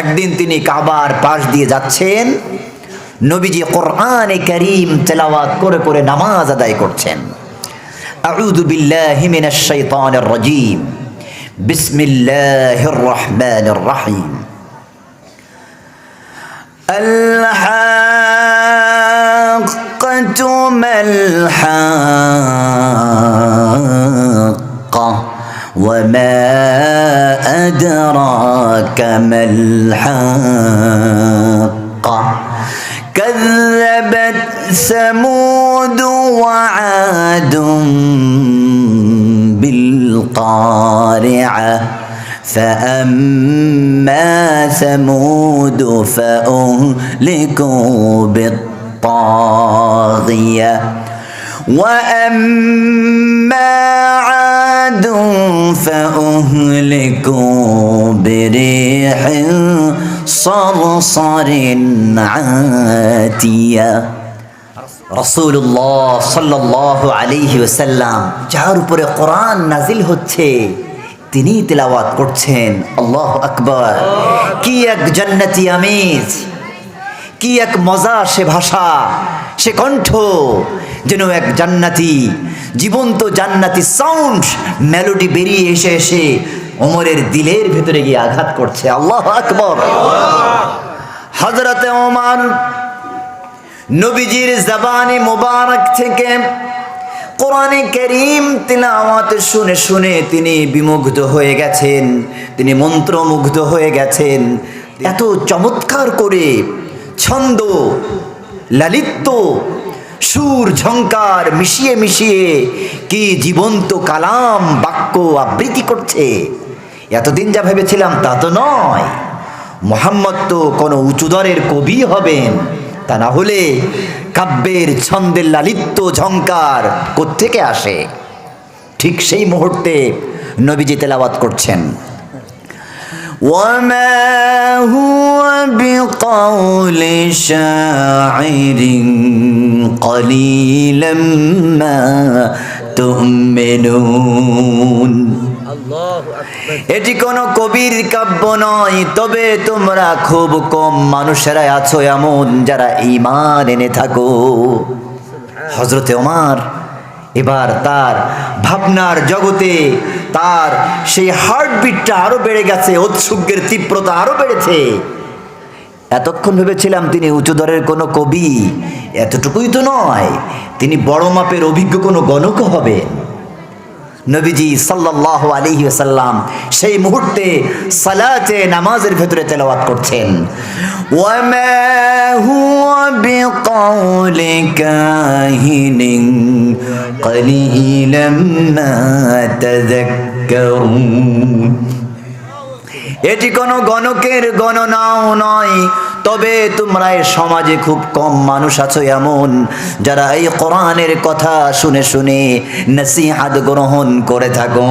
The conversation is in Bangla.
একদিন তিনি কাবার পাশ দিয়ে যাচ্ছেন, নবীজি কোরআনে কারীম তেলাওয়াত করে করে নামাজ আদায় করছেন। আউযু বিল্লাহি মিনাশ শাইতানির রাজীম, বিসমিল্লাহির রহমানির রহিম। الحاقة ما الحاقة وما أدراك ما الحاقة كذبت ثمود وعاد بالقارعة فأما ثمود فأهلكوا بالطاغية وأما عاد فأهلكوا بريح صرصر عاتية। রাসূলুল্লাহ সাল্লাল্লাহু আলাইহি ওয়াসাল্লাম যার উপরে কোরআন নাজিল হচ্ছে তিনি তেলাওয়াত করছেন। আল্লাহু আকবার! কি এক জান্নাতি আমেজ, কি এক মজা সে ভাষা, সে কণ্ঠ, যেন এক জান্নাতি, জীবন্ত জান্নাতি সাউন্ড মেলোডি বেরিয়ে এসে এসে ওমরের দিলের ভেতরে গিয়ে আঘাত করছে। আল্লাহু আকবার! হযরতে ওমর নবীজির জবানে মোবারক থেকে কোরআনে কারীম তিলাওয়াত শুনে শুনে তিনি বিমুগ্ধ হয়ে গেছেন, তিনি মন্ত্রমুগ্ধ হয়ে গেছেন। এত চমৎকার করে ছন্দ, লালিত্য, সুর, ঝংকার মিশিয়ে মিশিয়ে কি জীবন্ত কালাম বাক্য আবৃত্তি করছে। এতদিন যা ভেবেছিলাম তা তো নয়, মুহাম্মদ তো কোনো উঁচুদরের কবি হবেন, তা না হলে কাব্যের ছন্দের লালিত্য ঝংকার কোত্থেকে আসে। ঠিক সেই মুহূর্তে নবীজি তেলাওয়াত করছেন, ওয়ামা হুয়া বিকাউলি শাইরিন কলিলাম মা তুমিনুন। এটি কোনো কবির কাব্য নয়, তবে তোমরা খুব কম মানুষেরাই আছো এমন যারা ঈমান এনে থাকো। হযরতে ওমর এবার তার ভাবনার জগতে তার সেই হার্টবিটটা আরো বেড়ে গেছে, উৎসুকের তীব্রতা আরো বেড়েছে। এতক্ষণ ভেবেছিলাম তিনি উচ্চদরের কোনো কবি, এতটুকুই তো নয়, তিনি বড় মাপের অভিজ্ঞ কোনো গণক হবেন। নবীজি সাল্লাল্লাহু আলাইহি ওয়াসাল্লাম সেই মুহূর্তে সালাতে নামাজের ভেতরে তেলাওয়াত করছেন, ওয়ামা হুয়া বিকাউলি কাহিনিন কলিলাম মা তাযাক্কারুন। এটি কোনো গণকের গণনাও নয়, তবে তোমরা এই সমাজে খুব কম মানুষ আছো এমন যারা এই কোরআনের কথা শুনে শুনে নসিহত গ্রহণ করে থাকো।